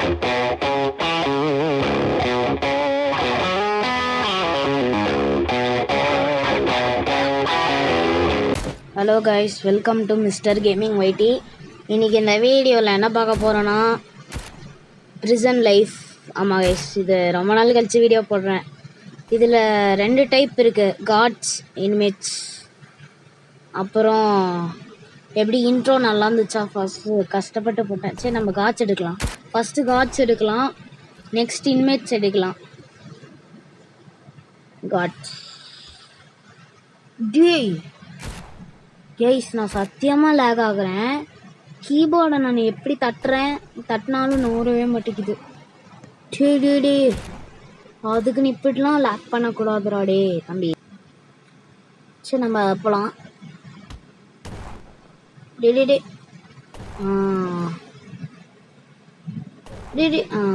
Hello guys, welcome to mister gaming வைட்டி. இன்றைக்கி இந்த வீடியோவில் என்ன பார்க்க போகிறோன்னா ப்ரிசன் லைஃப். ஆமாம் கைஸ், இது ரொம்ப நாள் கழிச்சு வீடியோ போடுறேன். இதில் 2 டைப் இருக்குது, காட்ஸ், இன்மேட்ஸ். அப்புறம் எப்படி இன்ட்ரோ நல்லா இருந்துச்சா? ஃபஸ்ட்டு கஷ்டப்பட்டு போட்டேன். சரி, நம்ம காட்ஸ் எடுக்கலாம். ஃபஸ்ட்டு காட்ஸ் எடுக்கலாம், நெக்ஸ்ட் இன்மேட்ஸ் எடுக்கலாம். காட்ஸ் டேய் கைஸ், நான் சத்தியமாக லேக் ஆகுறேன். கீபோர்டை நான் எப்படி தட்டினாலும் நூறவே மாட்டேங்குது. டே அதுக்கு நீ இப்படிலாம் லேக் பண்ணக்கூடாதுடா டே தம்பி. சரி, நம்ம போகலாம். டே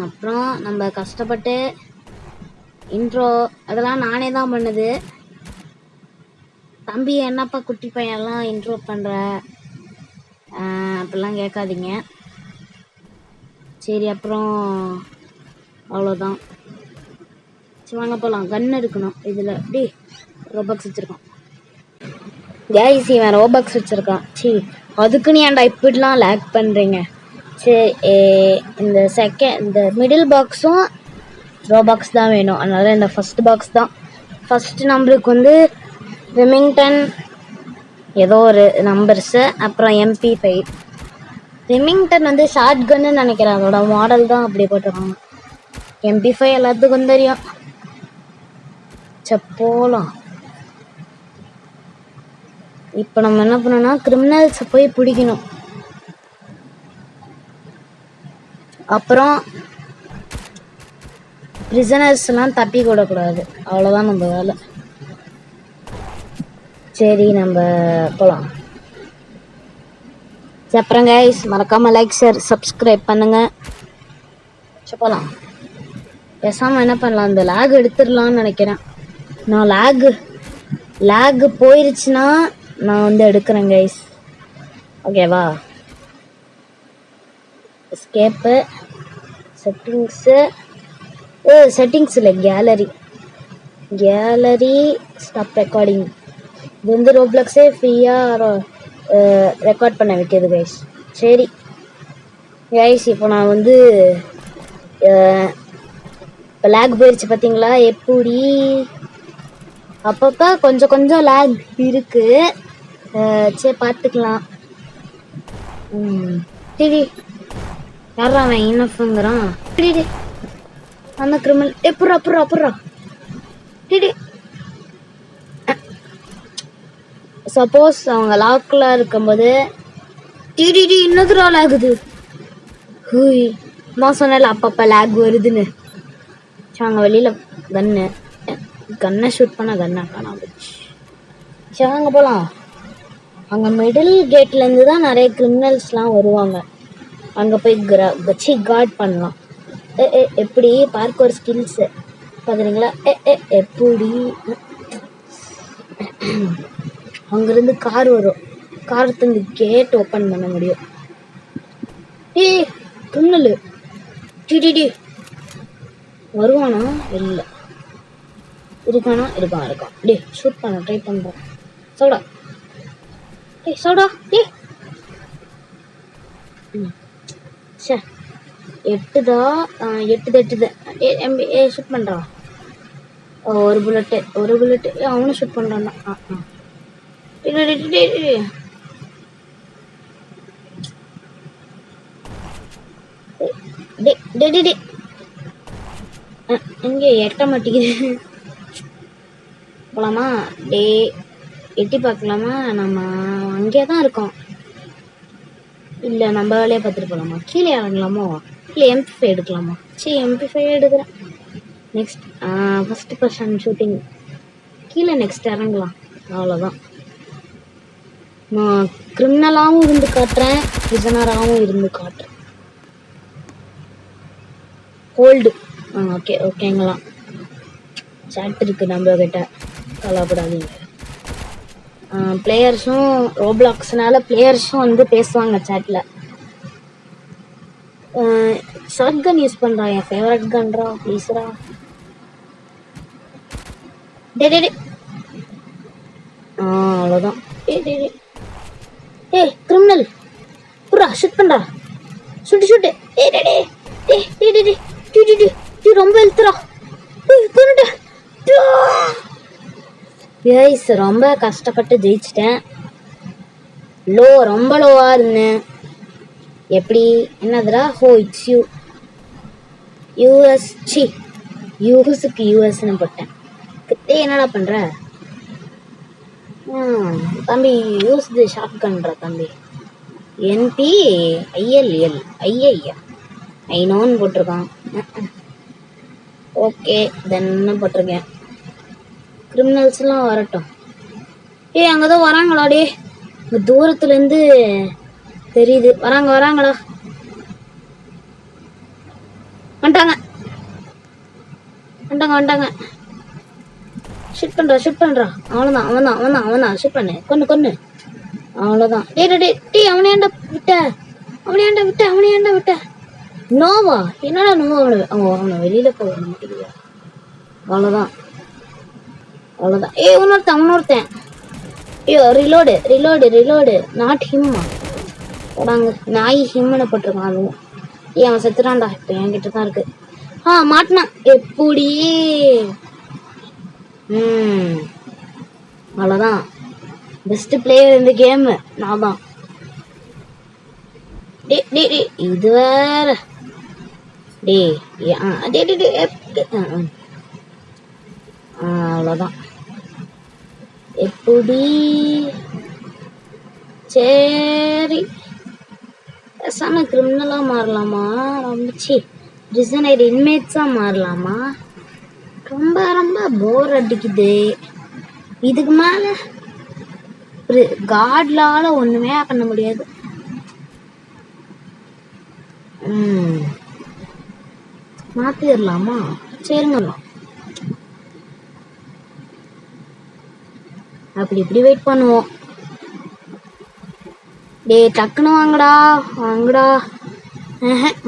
அப்புறம் நம்ம கஷ்டப்பட்டு இன்ட்ரோ அதெல்லாம் நானே தான் பண்ணுது. தம்பி, என்னப்பா குட்டி பையன்லாம் இன்ட்ரோ பண்ணுற அப்படிலாம் கேட்காதீங்க. சரி, அப்புறம் அவ்வளோதான். சரி, வாங்க போகலாம். கன் எடுக்கணும். இதில் டே ரோபாக்ஸ் வச்சுருக்கான். கேஸ், இவன் ரோபாக்ஸ் வச்சுருக்கான். சரி, அதுக்குன்னு ஏன்டா இப்படிலாம் லேக் பண்ணுறீங்க? சரி, இந்த மிடில் பாக்ஸும் ரோபாக்ஸ் தான் வேணும். அதனால் இந்த ஃபஸ்ட் பாக்ஸ் தான். ஃபஸ்ட்டு நம்மளுக்கு வந்து ரெமிங்டன் ஏதோ ஒரு நம்பர்ஸு, அப்புறம் MP5. ரெமிங்டன் வந்து ஷார்ட் கன்னு நினைக்கிறேன், அதோட மாடல் தான் அப்படி போட்டுருக்காங்க. MP5 எல்லாத்துக்கும் தெரியும். போகலாம். இப்போ நம்ம என்ன பண்ணோம்னா கிரிமினல்ஸை போய் பிடிக்கணும். அப்புறம் பிரிசனர்ஸ்லாம் தப்பி கூடக்கூடாது. அவ்வளோதான் நம்ம வேலை. சரி, நம்ம போகலாம். அப்புறம் கைஸ், மறக்காமல் லைக், ஷேர், சப்ஸ்கிரைப் பண்ணுங்கள். சரி, போகலாம். பேசாமல் என்ன பண்ணலாம், இந்த லேக் எடுத்துடலான்னு நினைக்கிறேன். நான் லேகு போயிருச்சுன்னா நான் வந்து எடுக்கிறேன் கைஸ். ஓகேவா? எஸ்கேப்பு, செட்டிங்ஸ் இல்லை, கேலரி ஸ்டாப் ரெக்கார்டிங். இது வந்து ரோப்ளக்ஸே ஃப்ரீயாக ரெக்கார்ட் பண்ண வைக்கிது கைஸ். சரி கைஸ், இப்போ நான் வந்து இப்போ லேக் போயிடுச்சு பார்த்தீங்களா? எப்படி அப்பப்போ கொஞ்சம் லேக் இருக்குது. சரி, பார்த்துக்கலாம். சரி, யாரா அவன் இன்னஃப்ங்கிறான்? அந்த கிரிமினல் அப்புறம் டிடி. சப்போஸ் அவங்க லாக்கில் இருக்கும்போது டிடி இன்னொரு ஆள் ஆகுது. ஹூய், நான் சொன்னல அப்பப்போ லேக் வருதுன்னு. அங்கே வெளியில் கன்னை ஷூட் பண்ண கன்னை காணாம போச்சு. சரி, அங்கே போகலாம். அங்கே மிடில் கேட்லேருந்து தான் நிறைய கிரிமினல்ஸ்லாம் வருவாங்க. அங்கே போய் வச்சு கார்ட் பண்ணலாம். எப்படி பார்க்கோர் ஸ்கில்ஸு பார்க்குறீங்களா? எப்படி அங்கேருந்து கார் வரும். கார் தந்து கேட் ஓப்பன் பண்ண முடியும். கிரிமினலு டிடி வருவானா? இல்லை, இருக்கானா? இருக்கான். ஷூட் பண்ண ட்ரை பண்ணுறேன். சோடா சே, எட்டுதா? ஷூட் பண்ணுறான். ஒரு புல்லட்டு அவனும் ஷூட் பண்ணுறான். இங்கே எட்ட மாட்டேங்குது. போகலாமா? எட்டி பார்க்கலாமா? நம்ம அங்கே தான் இருக்கோம். இல்லை, நம்ம வேலையை பார்த்துட்டு போகலாமா? கீழே இறங்கலாமோ? இல்லை, MP5 எடுக்கலாமா? சரி, MP5 எடுக்கிறேன். Next first person shooting. கீழே நெக்ஸ்ட் இறங்கலாம். அவ்வளோதான். நான் கிரிமினலாகவும் இருந்து காட்டுறேன், பிரிசனராகவும் இருந்து காட்டுறேன். ஹோல்டு. ஓகேங்களாம். சாட் இருக்குது நம்மக்கிட்ட, கவலைப்படாதீங்க. பிளேயர்ஸும் ரோப்ளாக்ஸ்னால பிளேயர்ஸும் வந்து பேசுவாங்க சாட்டில். ஷார்ட் கன் யூஸ் பண்ணுறான், என் ஃபேவரட் கன்ரா, ப்ளீஸ்ரா. டே அவ்வளோதான். ஏய் கிரிமினல் புறா ஷூட் பண்ணுறா, ஷூட்டு. டே ரொம்ப எழுத்துறா. கைஸ் ரொம்ப கஷ்டப்பட்டு ஜெயிச்சிட்டேன். ரொம்ப லோவாக இருந்தேன். எப்படி என்னதுடா? இட்ஸ் யூஎஸ்க்கு யூஎஸ்ன்னு போட்டேன். என்னடா பண்ற தம்பி? யூஸ் தி ஷார்ட் கன்ரா தம்பி. என்பி ஐஎல்எல் ஐநோன்னு போட்டிருக்கான். ஓகே தென்னு போட்டிருக்கேன். கிரிமினல்ஸ்லாம் வரட்டும். அங்கதான் வராங்களா? டே இங்க தூரத்துலேருந்து தெரியுது. வராங்கடா. வந்துட்டாங்க. ஷூட் பண்றா. அவன்தான் ஷூட் பண்ணு. கொன்னு அவ்வளோதான். டே அவனையாண்டா விட்ட. நோவா? என்னடா நோவா? அவனை வெளியில போக மாட்டேங்குது. அவ்வளோதான். இன்னொருத்தன். ஐயோ ரிலோடு நாட் ஹிம்மா போடாங்க. நாய் ஹிம்னு போட்டிருக்கான். அதுவும் அவன் செத்துறான்டா. இப்போ என்கிட்ட தான் இருக்கு. மாட்டினான். எப்படி? அவ்வளோதான். பெஸ்ட் பிளேயர் இந்த கேமு நான் தான். இது வேற. அவ்வளோதான். எப்படி? சரி பேசாம கிரிமினலாக மாறலாமா? ரிசனைடு இன்மேட்ஸாக மாறலாமா? ரொம்ப போர் அடிக்குது. இதுக்கு மேலே காட்லால ஒன்றுமே பண்ண முடியாது. மாற்றிடலாமா? சரிங்க. அப்படி இப்படி வெயிட் பண்ணுவோம். டக்குன்னு வாங்கடா.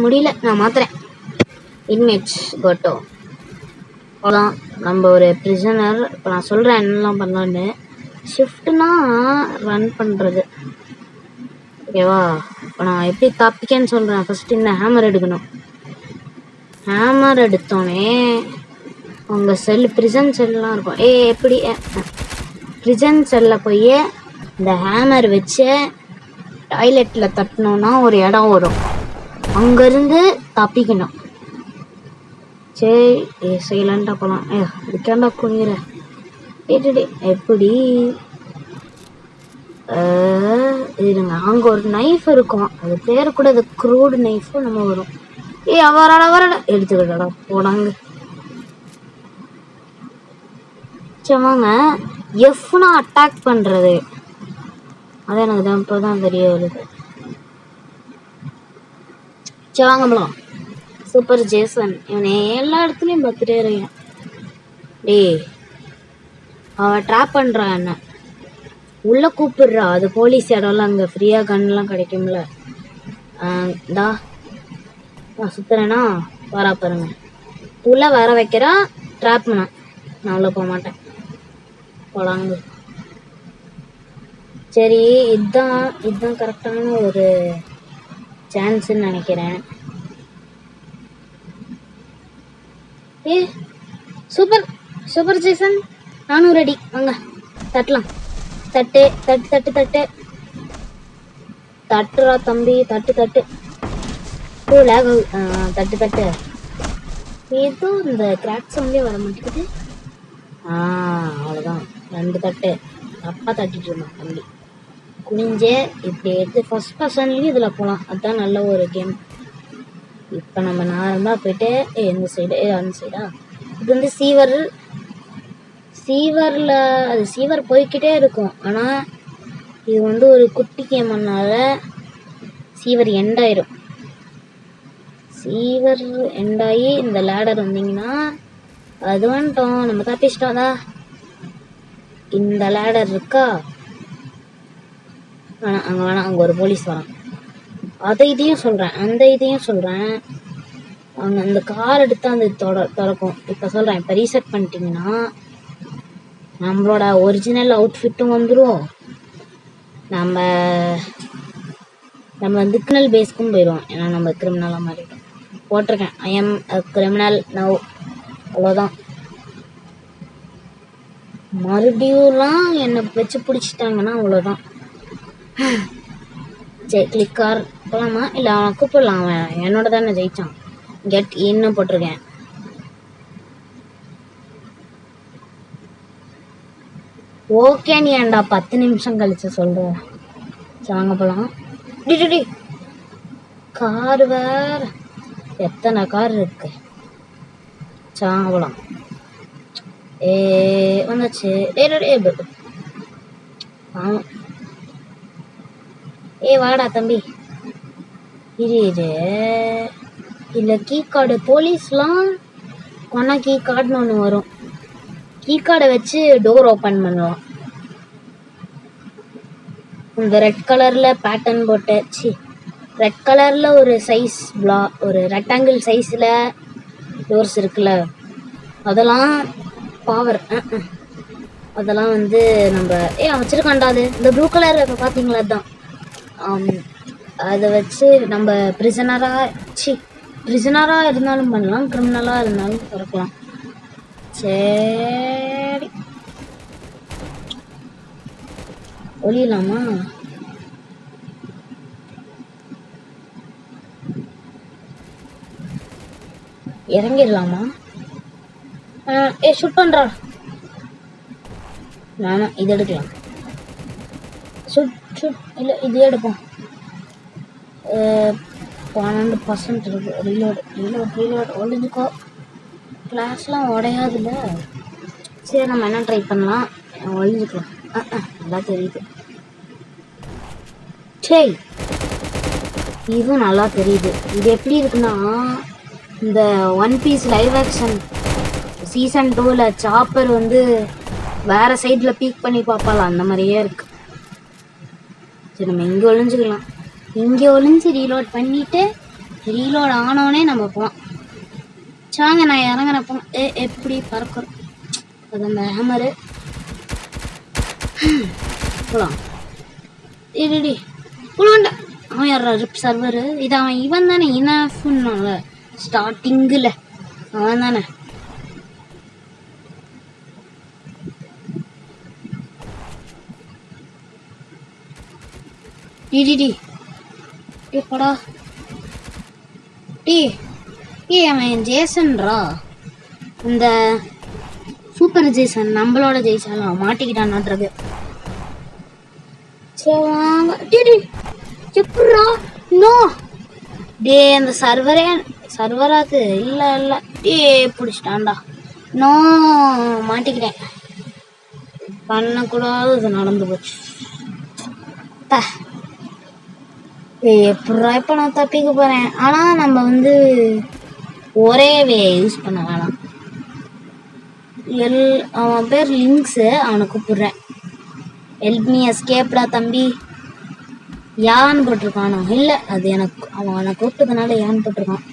முடியல, நான் மாத்துறேன். இன்மேட்ஸ் கோட்டோ. அதான் நம்ம ஒரு ப்ரிசனர். இப்போ நான் சொல்கிறேன் என்னெல்லாம் பண்ணலான்னு. ஷிஃப்ட்னா ரன் பண்ணுறது, ஓகேவா? இப்போ நான் எப்படி தப்பிக்கன்னு சொல்கிறேன். ஃபஸ்ட்டு இந்த ஹேமர் எடுக்கணும். ஹேமர் எடுத்தோடனே உங்கள் ப்ரிசன் செல்லாம் இருக்கும். எப்படி ப்ரிசன் செல்லில் போய் இந்த ஹேமர் வச்சு டாய்லெட்டில் தட்டினோன்னா ஒரு இடம் வரும். அங்கேருந்து தப்பிக்கணும். சரி சைலண்டாக போகலாம். இதுக்காண்டா குனிற. எப்படி இருங்க. அங்கே ஒரு நைஃப் இருக்கும். அது பேர் கூட அது க்ரூடு நைஃபு நம்ம வரும். அவராடா எடுத்துக்கிட்டடா போடாங்க. வாங்க. எஃப்னா அட்டாக் பண்ணுறது. அது எனக்கு தான் இப்போ தான் தெரிய வருது. வாங்க போலாம். Super Jason. இவனை எல்லா இடத்துலையும் பார்த்துட்டே இருக்கேன். அவன் ட்ராப் பண்ணுறான். என்ன உள்ளே கூப்பிடுறா. அது போலீஸ் இடம்லாம் அங்கே ஃப்ரீயாக கன்லாம் கிடைக்கும்ல. நான் சுற்றுறேன்னா வரா பாருங்க. உள்ளே வர வைக்கிறான். ட்ராப் பண்ண நான் உள்ளே போக மாட்டேன். போலாங்க. சரி இதுதான் கரெக்டான ஒரு சான்ஸ்ன்னு நினைக்கிறேன். சூப்பர் ஜேசன், நானும் ரெடி. வாங்க தட்டலாம். தட்டு தட்டுறா தம்பி. தட்டு தட்டு. ஏதோ இந்த கிராக் சவுண்டே வர மாட்டேங்குது. அவ்வளோதான். 2 தட்டு அப்பா தட்டிட்டு இருந்தான் தம்பி. குனிஞ்சே இப்படி எடுத்து ஃபர்ஸ்ட் பர்சன்லேயும் இதில் போகலாம். அதுதான் நல்ல ஒரு கேம். இப்போ நம்ம நார்மலாக போயிட்டு எந்த சைடு அந்த சைடா. இது வந்து சீவரில் அது சீவர் போய்கிட்டே இருக்கும். ஆனால் இது வந்து ஒரு குட்டி கேம்னால சீவர் எண்டாயிரும். சீவர் எண்டாகி இந்த லேடர் வந்தீங்கன்னா அது வந்துட்டோம். நம்ம தப்பிச்சிட்டோம்தா. இந்த லேடர் இருக்கா? வேணாம் அங்கே ஒரு போலீஸ் வரான். இதையும் சொல்கிறேன், அந்த இதையும் சொல்கிறேன். அவங்க அந்த கார் எடுத்து அந்த திறக்கும். இப்போ சொல்கிறேன், இப்போ ரீசெட் பண்ணிட்டீங்கன்னா நம்மளோட ஒரிஜினல் அவுட்ஃபிட்டும் வந்துடும். நம்ம வந்து கிரிமினல் பேஸ்க்கும் போயிடுவோம். ஏன்னா நம்ம கிரிமினலாக மாறிட்டோம். போட்டிருக்கேன், ஐ எம் கிரிமினல் நவ். அவ்வளோதான். மறுபடியும்லாம் என்னை வச்சு பிடிச்சிட்டாங்கன்னா அவ்வளோதான். சரி, கிளிக்கார் போகலாமா? இல்லை அவனை கூப்பிடலாம், அவன் என்னோட தானே ஜெயிச்சான். கெட் இன்னும் போட்டிருக்கேன். ஓகே, நீ ஏன்டா 10 நிமிஷம் கழிச்சு சொல்ற? சரி வாங்க போகலாம். டி கார் வேற, எத்தனை கார் இருக்கு. சரி வாங்க போகலாம். வந்துச்சு. வாடா தம்பி. இரு இல்லை கீ கார்டு போலீஸ்லாம் ஒன்றா கீ கார்டுன்னு ஒன்று வரும். கீ கார்டை வச்சு டோர் ஓப்பன் பண்ணலாம். இந்த ரெட் கலரில் பேட்டர்ன் போட்டு ரெட் கலரில் ஒரு சைஸ் ஒரு ரெக்டாங்கிள் சைஸில் டோர்ஸ் இருக்குல்ல, அதெல்லாம் பவர். அதெல்லாம் வந்து நம்ம வச்சுருக்காண்டா. அது இந்த ப்ளூ கலர் இப்போ பார்த்தீங்களா, அதுதான். அதை வச்சு நம்ம ப்ரிசனராக இருந்தாலும் பண்ணலாம், கிரிமினலாக இருந்தாலும் திறக்கலாம். சரி ஒளியலாமா? இறங்கிடலாமா? ஷூட் பண்ணுறா. வேணாம், இது எடுக்கலாம். ஷூட் இல்லை, இதே எடுப்போம். 12% இருக்கு. ரீலோட் ஒழிஞ்சுக்கோ. கிளாஸ்லாம் உடையாதுல்ல. சரி, நம்ம என்ன ட்ரை பண்ணலாம்? ஒழிஞ்சுக்கலாம். நல்லா தெரியுது. சரி, இதுவும் நல்லா தெரியுது. இது எப்படி இருக்குன்னா, இந்த one piece live action season 2ல் சாப்பர் வந்து வேற சைடில் பீக் பண்ணி பார்ப்பாலாம், அந்த மாதிரியே இருக்கு. சரி, நம்ம இங்கே ஒழிஞ்சுக்கலாம். இங்கே ஒழிஞ்சு ரீலோட் பண்ணிவிட்டு ரீலோட் ஆனோடனே நம்ம போகலாம். சாங்க நான் இறங்குறப்போ எப்படி பறக்கிறோம். அது அந்த ஹேமரு போகலாம். ஏடி புழுவண்டா. அவன் யாரா ரிப் சர்வரு? இது இவன் தானே இனஃப்னால ஸ்டார்டிங்கில் அவன் தானே. டி படா அவன் ஜேசன்ரா. இந்த சூப்பர் ஜேசன் நம்மளோட ஜெயிச்சாலும் மாட்டிக்கிட்டான் நாட்டுறது. சரி வாங்க. எப்படா நோ அந்த சர்வராது இல்லை பிடிச்சிட்டான்டா. நோ மாட்டிக்கிட்டேன். பண்ணக்கூடாது, இது நடந்து போச்சு. எப்படா இப்போ நான் தப்பிக்க போகிறேன். ஆனால் நம்ம வந்து ஒரே யூஸ் பண்ண வேணாம். அவன் பேர் லிங்க்ஸு, அவனை கூப்பிடுறேன். ஹெல்ப் மீ எஸ்கேப்டா தம்பி. யான்னு போட்டிருக்கானோ இல்லை, அது எனக்கு அவனை கூப்பிட்டதுனால யான்னு போட்டிருக்கான்.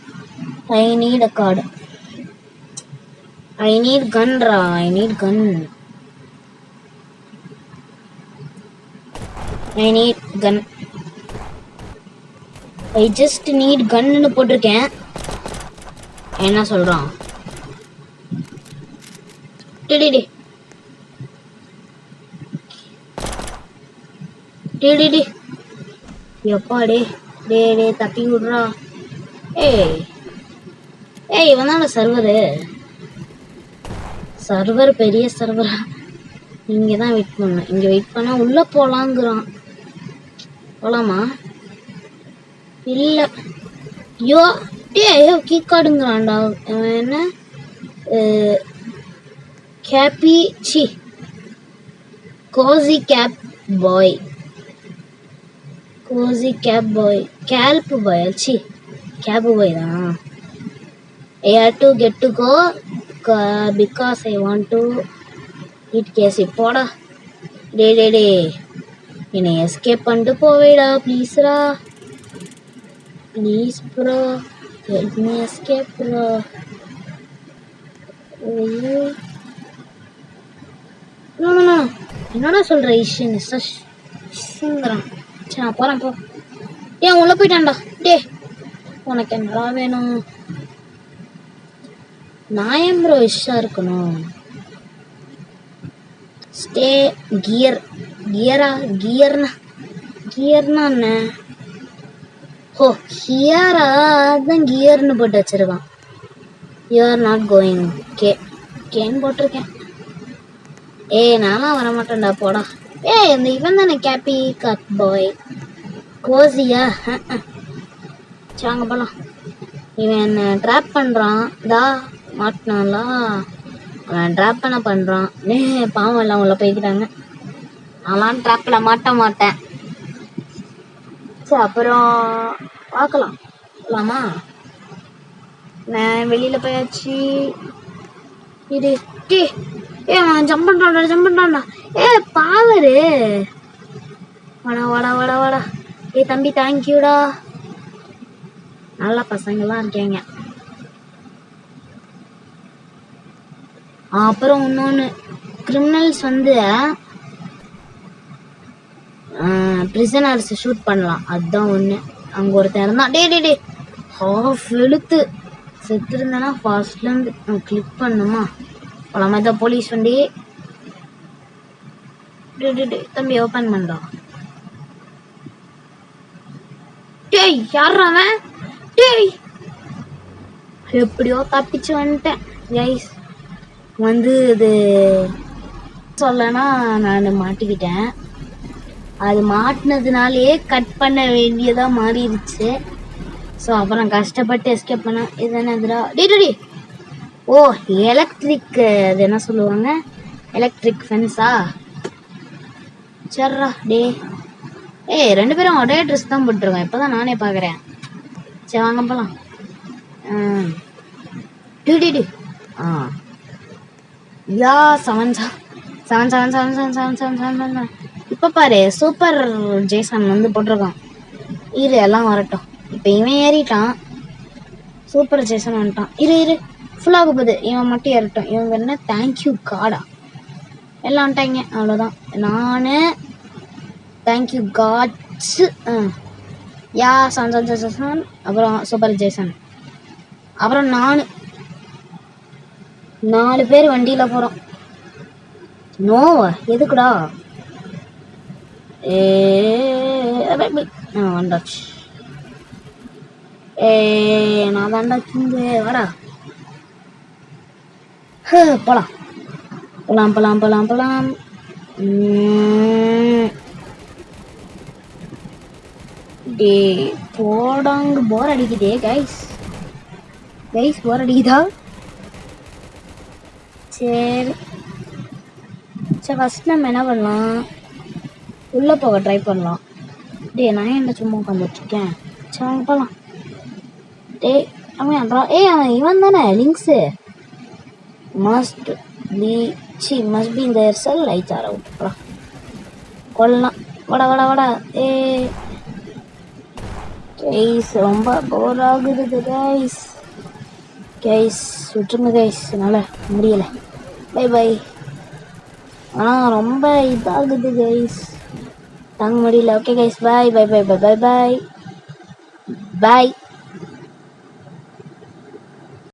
I need a card. I need கன்ரா. I need gun. I just need கன்னு போட்டிருக்கேன். என்ன சொல்கிறான்? எப்பாடே தப்பி விடுறா. இவன் தானே சர்வர் பெரிய சர்வரா. இங்கே தான் வெயிட் பண்ண. இங்கே வெயிட் பண்ண உள்ளே போகலாங்கிறான். போகலாமா? இல்லை. கீக்காடுங்கிறான்டா. என்ன கோசி cafe boy. Cafe boy. Cafe boy தான். I have to get to go because I want to it கேசி. போடா டே என்னை எஸ்கேப் பண்ணிட்டு போவேடா ப்ளீஸ்ரா. Please bro, help me escape bro. என்னடா சொல்ற இஷ்யூன்னு சஷ்ங்கிறான். சரி நான் போகிறேன் போ. ஏன் உள்ளே போயிட்டான்டா. டே உனக்கு என்னடா வேணும்? நான் ஏன் ப்ரோ இஷ்ஷாக இருக்கணும்? Stay gear. கியர்னா என்ன? ஓ ஹியரா, அதுதான் கியர்னு போட்டு வச்சிருக்கான். You are not going. கேன்னு போட்டிருக்கேன். நான்லாம் வரமாட்டேன்டா போடா. இந்த இவன் தானே கேப்பி கட் பாய் கோசியா? சாங்க போலாம். இவன் என்ன ட்ராப் பண்ணுறான். மாட்டினான்ல, அவன் ட்ராப் பண்ணுறான். பாவம் எல்லாம் உள்ள போய்க்கிட்டாங்க. நான்லாம் ட்ராப்பில் மாட்டேன். சரி அப்புறம் பார்க்கலாம். போகலாமா? நான் வெளியில் போயாச்சு. இது அவன் ஜம்ப் பண்ணுறான்டா. பாவரு வாடா. தம்பி தேங்க்யூடா. நல்லா பசங்கள்லாம் இருக்காங்க. அப்புறம் இன்னொன்று, கிரிமினல்ஸ் வந்து பிரிசனர்ஸ் ஷூட் பண்ணலாம். அதுதான் ஒன்று. அங்கே ஒருத்தன் இருந்தான். டே ஹாஃப் வெளுத்து செத்துருந்தேன்னா ஃபர்ஸ்ட்லேருந்து கிளிக் பண்ணுமா? பழமா தான் போலீஸ் வண்டி. தம்பி ஓப்பன் பண்ணா. யார் அவன்? எப்படியோ தப்பிச்சு வந்துட்டேன் கைஸ். வந்து இது சொல்லனா நான் மாட்டிக்கிட்டேன். அது மாட்டினதுனாலே கட் பண்ண வேண்டியதாக மாறிடுச்சு. ஸோ அப்புறம் கஷ்டப்பட்டு எஸ்கேப் பண்ண. இது என்னதுடா? டே ஓ எலக்ட்ரிக், அது என்ன சொல்லுவாங்க, எலக்ட்ரிக் ஃபென்ஸா? சரிடா. ரெண்டு பேரும் ஒரே ட்ரெஸ் தான் போட்டுருக்கோம். இப்போ தான் நானே பார்க்குறேன். சரி வாங்க போகலாம். யா 7 இப்போ பாரு, சூப்பர் ஜேசன் வந்து போட்டிருக்கான். எல்லாம் வரட்டும். இப்போ இவன் ஏறிட்டான், சூப்பர் ஜேசன் வந்துட்டான். இரு ஃபுல்லாக போகுது. இவன் மட்டும் ஏறட்டும். இவங்க என்ன தேங்க்யூ காடா எல்லாம் வந்துட்டாங்க. அவ்வளோதான். நான் தேங்க்யூ காட்ஸு. யா 7 அப்புறம் சூப்பர் ஜேசன், அப்புறம் 4 பேர் வண்டியில் போகிறோம். எதுக்குடா? வந்தாச்சு. நான் தாண்டா கிங்கு. வாடா போலாம். போடாங்க. போர் அடிக்குதே கைஸ். போர் அடிக்குதா? சரி ஃபஸ்ட் நம்ம என்ன பண்ணலாம், உள்ளே போக ட்ரை பண்ணலாம். நான் என்ன சும்மா உட்காந்துட்ருக்கேன். சரி வாங்க போகலாம். அவன் இவன் தானே links. Must be in their cell. Lights are out. கொள்ளலாம். வாடா. கைஸ் ரொம்ப போர் ஆகுது கைஸ். விட்டுருங்க கைஸ், என்னால் முடியலை. பை. ரொம்ப இதாகுது கைஸ், தாங்க முடியல. ஓகே கைஸ், பாய்.